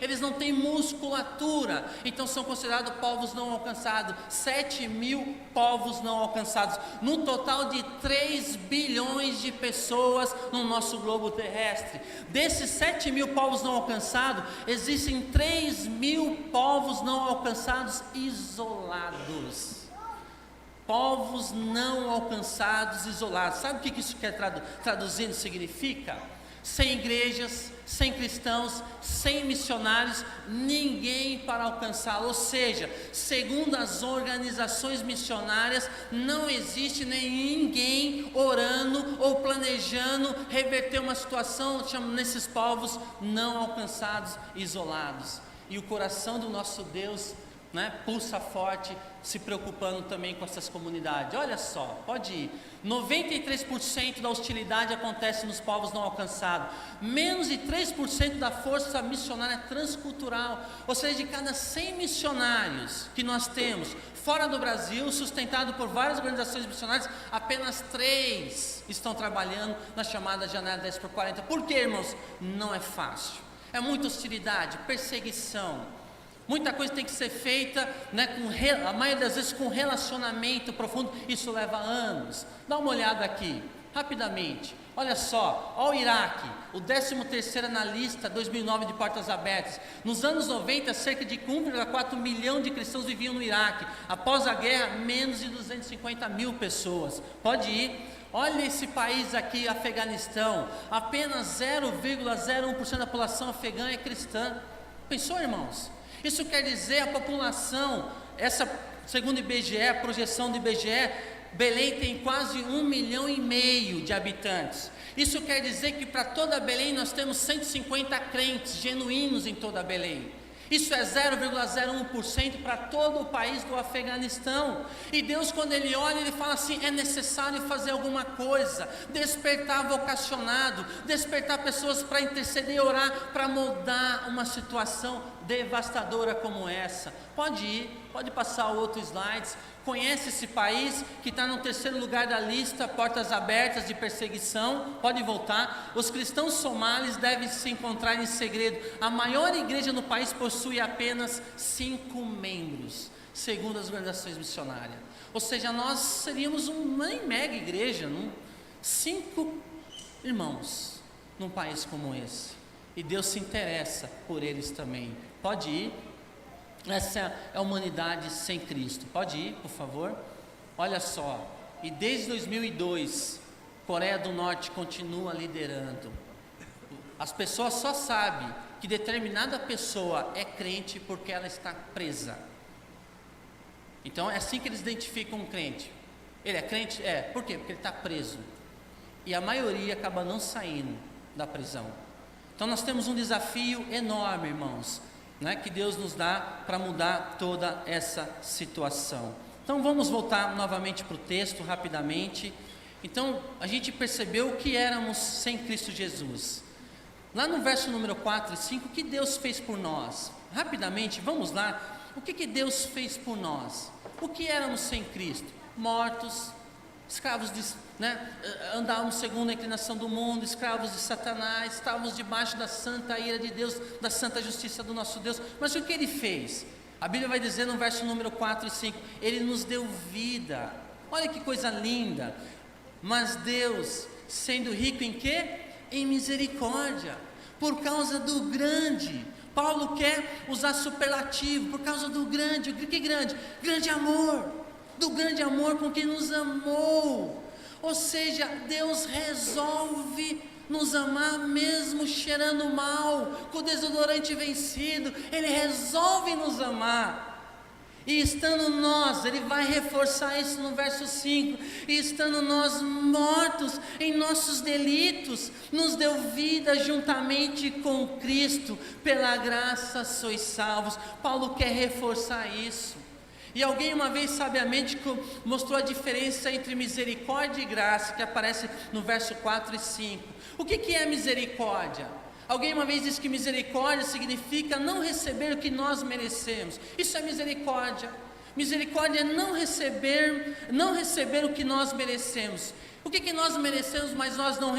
Speaker 1: Eles não têm musculatura. Então são considerados povos não alcançados. 7 mil povos não alcançados. No total de 3 bilhões de pessoas no nosso globo terrestre. Desses 7 mil povos não alcançados, existem 3 mil povos não alcançados isolados. Povos não alcançados, isolados. Sabe o que isso quer traduzindo significa? Sem igrejas, sem cristãos, sem missionários, ninguém para alcançá-lo. Ou seja, segundo as organizações missionárias, não existe ninguém orando ou planejando reverter uma situação nesses povos não alcançados, isolados. e o coração do nosso Deus, né, pulsa forte, se preocupando também com essas comunidades. Olha só, pode ir. 93% da hostilidade acontece nos povos não alcançados. Menos de 3% da força missionária transcultural. Ou seja, de cada 100 missionários que nós temos fora do Brasil, sustentado por várias organizações missionárias, apenas 3 estão trabalhando na chamada janela 10x40. Por quê, irmãos? Não é fácil. É muita hostilidade, perseguição. Muita coisa tem que ser feita, né, a maioria das vezes com relacionamento profundo. Isso leva anos. Dá uma olhada aqui, rapidamente. Olha só, olha o Iraque, o 13º na lista 2009 de Portas Abertas. Nos anos 90, cerca de 1,4 milhão de cristãos viviam no Iraque. Após a guerra, menos de 250 mil pessoas. Pode ir. Olha esse país aqui, Afeganistão. Apenas 0,01% da população afegã é cristã. Pensou, irmãos? Isso quer dizer a população, essa segundo o IBGE, a projeção do IBGE, Belém tem quase 1,5 milhão de habitantes. Isso quer dizer que para toda Belém nós temos 150 crentes genuínos em toda Belém. Isso é 0,01% para todo o país do Afeganistão. E Deus, quando Ele olha, Ele fala assim: é necessário fazer alguma coisa, despertar vocacionado, despertar pessoas para interceder e orar, para mudar uma situação devastadora como essa. Pode ir, pode passar outros slides. Conhece esse país que está no 3º lugar da lista, portas abertas de perseguição. Pode voltar. Os cristãos somalis devem se encontrar em segredo. A maior igreja no país possui apenas 5 membros, segundo as organizações missionárias. Ou seja, nós seríamos uma mega igreja, 5 irmãos num país como esse. E Deus se interessa por eles também. Pode ir. Essa é a humanidade sem Cristo. Pode ir, por favor. Olha só. E desde 2002, Coreia do Norte continua liderando. As pessoas só sabem que determinada pessoa é crente porque ela está presa. Então é assim que eles identificam um crente. Ele é crente? É. Por quê? Porque ele está preso. E a maioria acaba não saindo da prisão. Então nós temos um desafio enorme, irmãos, né, que Deus nos dá para mudar toda essa situação. Então vamos voltar novamente para o texto rapidamente. Então a gente percebeu que éramos sem Cristo Jesus. Lá no verso número 4 e 5, o que Deus fez por nós? Rapidamente, vamos lá. O que Deus fez por nós? O que éramos sem Cristo? Mortos, escravos de, andávamos segundo a inclinação do mundo, escravos de Satanás, estávamos debaixo da santa ira de Deus, da santa justiça do nosso Deus. Mas o que Ele fez? A Bíblia vai dizer no verso número 4 e 5, Ele nos deu vida. Olha que coisa linda. Mas Deus, sendo rico em quê? Em misericórdia, por causa do grande. Paulo quer usar superlativo, por causa do grande. O que grande? Grande amor. Do grande amor com quem nos amou. Ou seja, Deus resolve nos amar mesmo cheirando mal, com o desodorante vencido. Ele resolve nos amar. E estando nós, ele vai reforçar isso no verso 5, e estando nós mortos em nossos delitos, nos deu vida juntamente com Cristo, pela graça sois salvos. Paulo quer reforçar isso. E alguém uma vez sabiamente mostrou a diferença entre misericórdia e graça, que aparece no verso 4 e 5. O que é misericórdia? Alguém uma vez disse que misericórdia significa não receber o que nós merecemos. Isso é misericórdia. Misericórdia é não receber o que nós merecemos. O que nós merecemos, mas nós não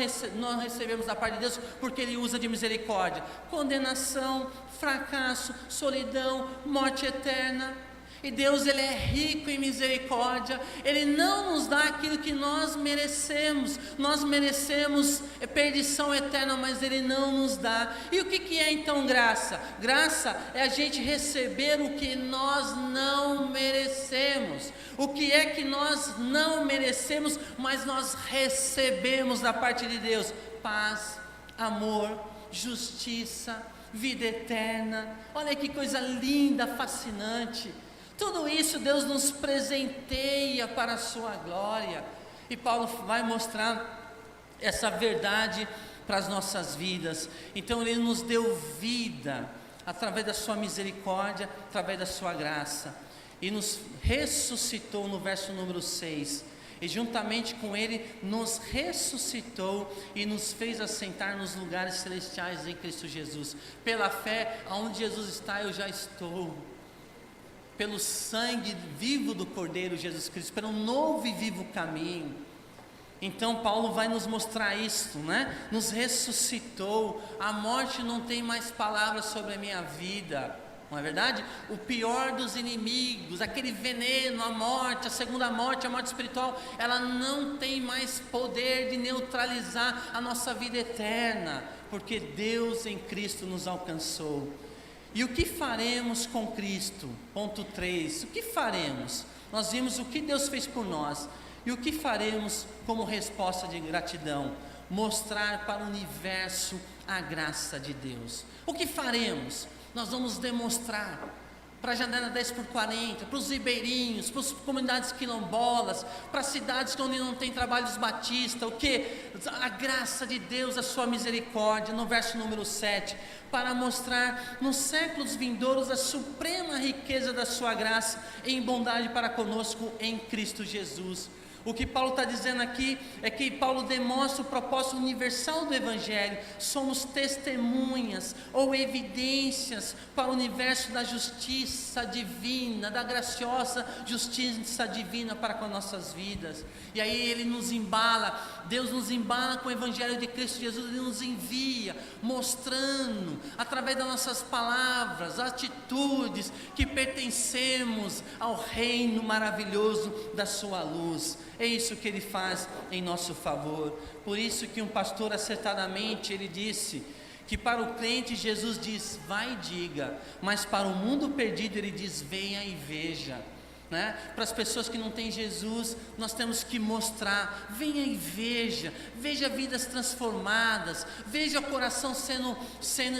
Speaker 1: recebemos da parte de Deus, porque Ele usa de misericórdia? Condenação, fracasso, solidão, morte eterna. E Deus, Ele é rico em misericórdia. Ele não nos dá aquilo que nós merecemos. Nós merecemos perdição eterna, mas Ele não nos dá. E o que é então graça? Graça é a gente receber o que nós não merecemos. O que é que nós não merecemos, mas nós recebemos da parte de Deus? Paz, amor, justiça, vida eterna. Olha que coisa linda, fascinante. Tudo isso Deus nos presenteia para a sua glória. E Paulo vai mostrar essa verdade para as nossas vidas. Então Ele nos deu vida. através da sua misericórdia, através da sua graça, e nos ressuscitou no verso número 6, e juntamente com Ele nos ressuscitou e nos fez assentar nos lugares celestiais em Cristo Jesus. Pela fé, aonde Jesus está, eu já estou. Pelo sangue vivo do Cordeiro Jesus Cristo, pelo novo e vivo caminho. Então Paulo vai nos mostrar isso, né? Nos ressuscitou, a morte não tem mais palavras sobre a minha vida, não é verdade? O pior dos inimigos, aquele veneno, a morte, a segunda morte, a morte espiritual, ela não tem mais poder de neutralizar a nossa vida eterna, porque Deus em Cristo nos alcançou. E o que faremos com Cristo? Ponto 3, o que faremos? Nós vimos o que Deus fez por nós. E o que faremos como resposta de gratidão? Mostrar para o universo a graça de Deus. O que faremos? Nós vamos demonstrar para a Janela 10x40, para os ribeirinhos, para as comunidades quilombolas, para as cidades onde não tem trabalhos batistas, o que? A graça de Deus, a sua misericórdia, no verso número 7, para mostrar nos séculos vindouros a suprema riqueza da sua graça em bondade para conosco em Cristo Jesus. O que Paulo está dizendo aqui é que Paulo demonstra o propósito universal do Evangelho. Somos testemunhas ou evidências para o universo da justiça divina, da graciosa justiça divina para com nossas vidas. E aí Ele nos embala, Deus nos embala com o Evangelho de Cristo Jesus. Ele nos envia, mostrando através das nossas palavras, atitudes, que pertencemos ao reino maravilhoso da sua luz. É isso que Ele faz em nosso favor. Por isso que um pastor acertadamente ele disse que para o crente Jesus diz, vai e diga, mas para o mundo perdido Ele diz, venha e veja. Né? Para as pessoas que não têm Jesus, nós temos que mostrar, venha e veja vidas transformadas, veja o coração sendo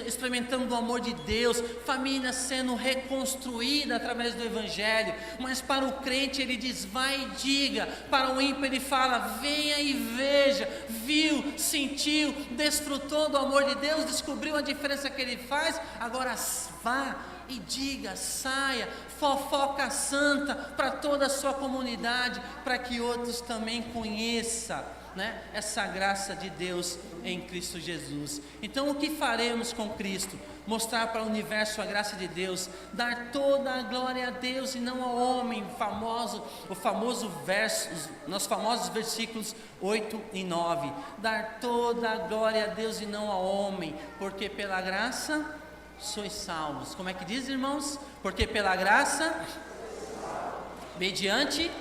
Speaker 1: experimentando o amor de Deus, família sendo reconstruída através do Evangelho. Mas para o crente Ele diz, vai e diga, para o ímpio Ele fala, venha e veja, viu, sentiu, desfrutou do amor de Deus, descobriu a diferença que Ele faz, agora vá e diga, saia, fofoca santa para toda a sua comunidade, para que outros também conheçam, né, essa graça de Deus em Cristo Jesus. Então o que faremos com Cristo? Mostrar para o universo a graça de Deus, dar toda a glória a Deus e não ao homem, o famoso verso, nos famosos versículos 8 e 9, dar toda a glória a Deus e não ao homem, porque pela graça sois salvos. Como é que diz, irmãos? Porque pela graça, mediante,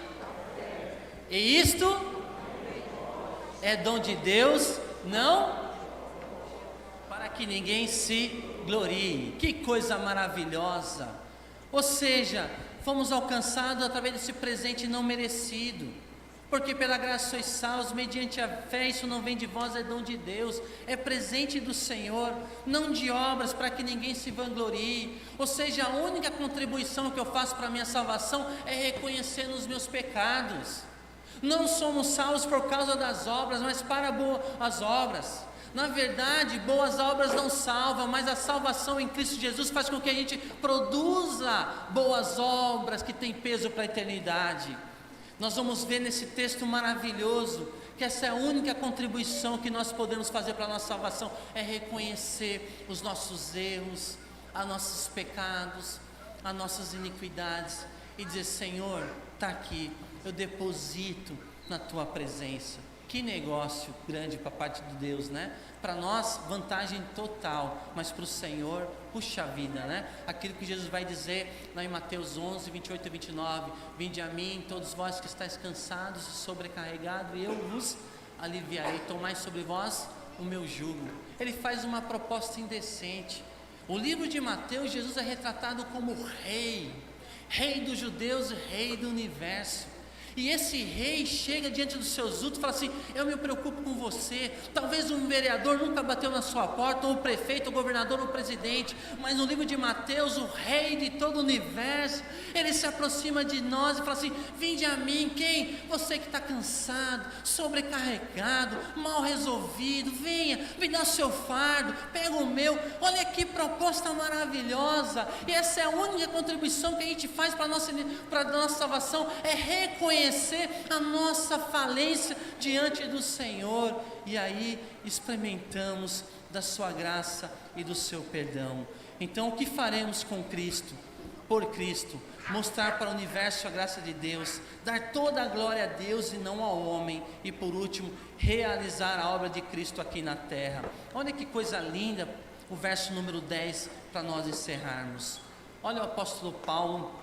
Speaker 1: e isto é dom de Deus, não para que ninguém se glorie. Que coisa maravilhosa! Ou seja, fomos alcançados através desse presente não merecido. Porque pela graça sois salvos, mediante a fé, isso não vem de vós, é dom de Deus, é presente do Senhor, não de obras, para que ninguém se vanglorie. Ou seja, a única contribuição que eu faço para a minha salvação é reconhecer os meus pecados. Não somos salvos por causa das obras, mas para boas obras. Na verdade, boas obras não salvam, mas a salvação em Cristo Jesus faz com que a gente produza boas obras que têm peso para a eternidade. Nós vamos ver nesse texto maravilhoso que essa é a única contribuição que nós podemos fazer para a nossa salvação, é reconhecer os nossos erros, os nossos pecados, as nossas iniquidades e dizer, Senhor, está aqui, eu deposito na Tua presença. Que negócio grande para a parte de Deus, né? Para nós, vantagem total, mas para o Senhor, puxa vida, né? Aquilo que Jesus vai dizer lá em Mateus 11, 28 e 29, vinde a mim, todos vós que estáis cansados e sobrecarregados, e eu vos aliviarei, tomai sobre vós o meu jugo. Ele faz uma proposta indecente. O livro de Mateus, Jesus é retratado como rei dos judeus e rei do universo. E esse rei chega diante dos seus súditos e fala assim: eu me preocupo com você. Talvez um vereador nunca bateu na sua porta, ou o prefeito, o governador, ou o presidente, mas no livro de Mateus, o rei de todo o universo, ele se aproxima de nós e fala assim: vinde a mim. Quem? Você que está cansado, sobrecarregado, mal resolvido, venha, me dá o seu fardo, pega o meu. Olha que proposta maravilhosa. E essa é a única contribuição que a gente faz para a nossa salvação, é reconhecer a nossa falência diante do Senhor, e aí experimentamos da sua graça e do seu perdão. Então o que faremos com Cristo? Por Cristo, mostrar para o universo a graça de Deus, dar toda a glória a Deus e não ao homem, e por último, realizar a obra de Cristo aqui na terra. Olha que coisa linda o verso número 10, para nós encerrarmos. Olha o apóstolo Paulo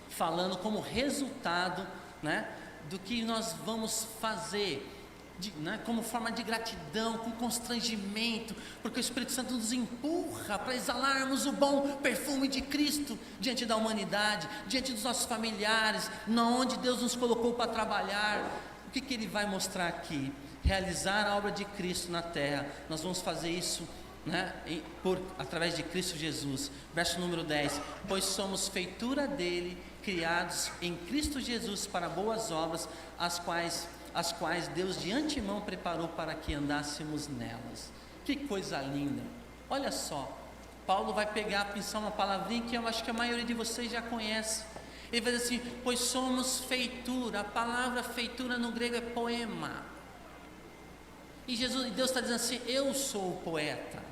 Speaker 1: falando como resultado, do que nós vamos fazer, como forma de gratidão, com constrangimento, porque o Espírito Santo nos empurra para exalarmos o bom perfume de Cristo diante da humanidade, diante dos nossos familiares, onde Deus nos colocou para trabalhar. O que Ele vai mostrar aqui? Realizar a obra de Cristo na terra. Nós vamos fazer isso através de Cristo Jesus. Verso número 10: pois somos feitura dele, criados em Cristo Jesus para boas obras, as quais Deus de antemão preparou para que andássemos nelas. Que coisa linda! Olha só, Paulo vai pensar uma palavrinha que eu acho que a maioria de vocês já conhece. Ele vai dizer assim: pois somos feitura. A palavra feitura no grego é poema. E Deus está dizendo assim: eu sou o poeta.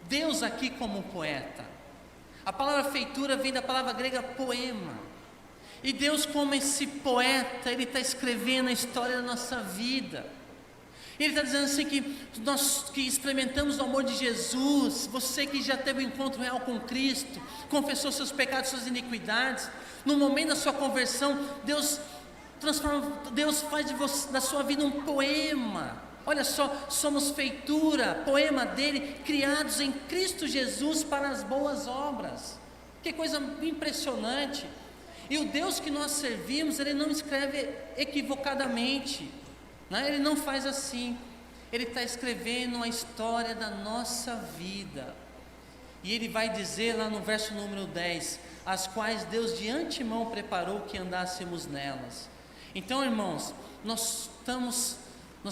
Speaker 1: Deus aqui como poeta. A palavra feitura vem da palavra grega poema. E Deus, como esse poeta, Ele está escrevendo a história da nossa vida. Ele está dizendo assim que nós que experimentamos o amor de Jesus, você que já teve um encontro real com Cristo, confessou seus pecados, suas iniquidades, no momento da sua conversão, Deus faz da sua vida um poema. Olha só, somos feitura, poema dele, criados em Cristo Jesus para as boas obras. Que coisa impressionante! E o Deus que nós servimos, Ele não escreve equivocadamente, Ele não faz assim. Ele está escrevendo a história da nossa vida. E Ele vai dizer lá no verso número 10, as quais Deus de antemão preparou que andássemos nelas. Então, irmãos, nós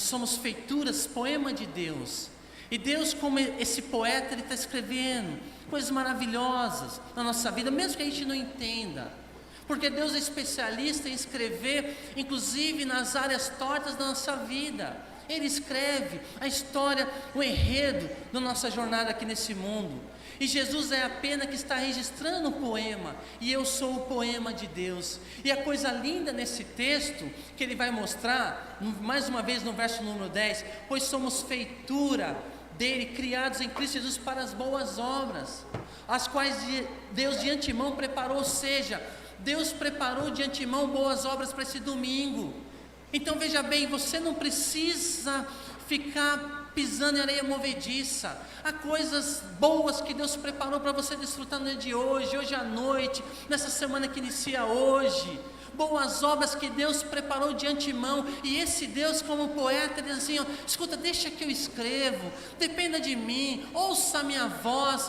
Speaker 1: somos feituras, poema de Deus. E Deus, como esse poeta, Ele está escrevendo coisas maravilhosas na nossa vida, mesmo que a gente não entenda. Porque Deus é especialista em escrever, inclusive nas áreas tortas da nossa vida. Ele escreve a história, o enredo da nossa jornada aqui nesse mundo. E Jesus é a pena que está registrando o poema, e eu sou o poema de Deus. E a coisa linda nesse texto, que ele vai mostrar, mais uma vez no verso número 10, pois somos feitura dele, criados em Cristo Jesus para as boas obras, as quais Deus de antemão preparou, ou seja, Deus preparou de antemão boas obras para esse domingo. Então veja bem, você não precisa ficar pisando em areia movediça. Há coisas boas que Deus preparou para você desfrutar no dia de hoje, hoje à noite, nessa semana que inicia hoje. Boas obras que Deus preparou de antemão. E esse Deus, como poeta, diz assim: escuta, deixa que eu escrevo, dependa de mim, ouça a minha voz,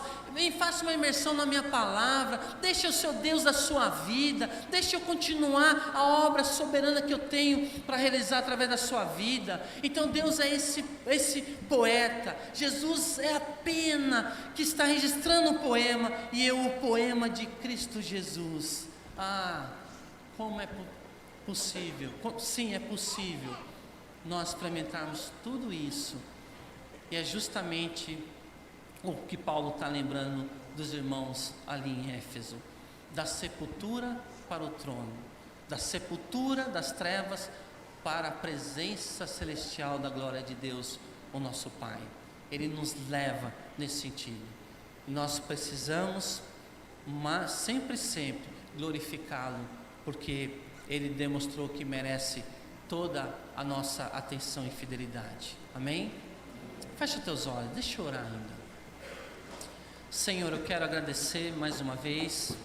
Speaker 1: faça uma imersão na minha palavra, deixa o seu Deus da sua vida, deixa eu continuar a obra soberana que eu tenho para realizar através da sua vida. Então Deus é esse poeta, Jesus é a pena que está registrando o poema, e eu o poema de Cristo Jesus. Como é possível? Sim, é possível nós experimentarmos tudo isso. E é justamente o que Paulo está lembrando dos irmãos ali em Éfeso: da sepultura para o trono, da sepultura das trevas para a presença celestial da glória de Deus, o nosso Pai. Ele nos leva nesse sentido. E nós precisamos, mas sempre glorificá-lo, porque Ele demonstrou que merece toda a nossa atenção e fidelidade. Amém? Fecha teus olhos, deixa eu orar ainda. Senhor, eu quero agradecer mais uma vez,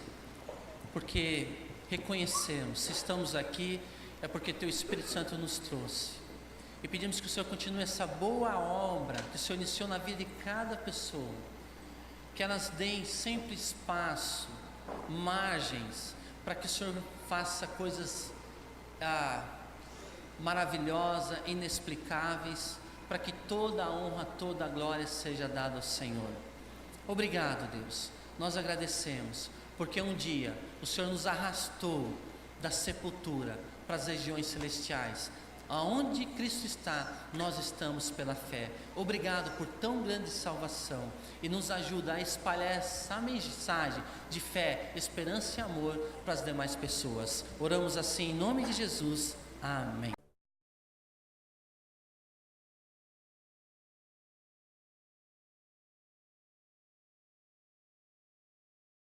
Speaker 1: porque reconhecemos, se estamos aqui, é porque Teu Espírito Santo nos trouxe. E pedimos que o Senhor continue essa boa obra que o Senhor iniciou na vida de cada pessoa, que elas deem sempre espaço, margens, para que o Senhor faça coisas maravilhosas, inexplicáveis, para que toda a honra, toda a glória seja dada ao Senhor. Obrigado, Deus, nós agradecemos, porque um dia o Senhor nos arrastou da sepultura para as regiões celestiais. Aonde Cristo está, nós estamos pela fé. Obrigado por tão grande salvação, e nos ajuda a espalhar essa mensagem de fé, esperança e amor para as demais pessoas. Oramos assim em nome de Jesus, amém.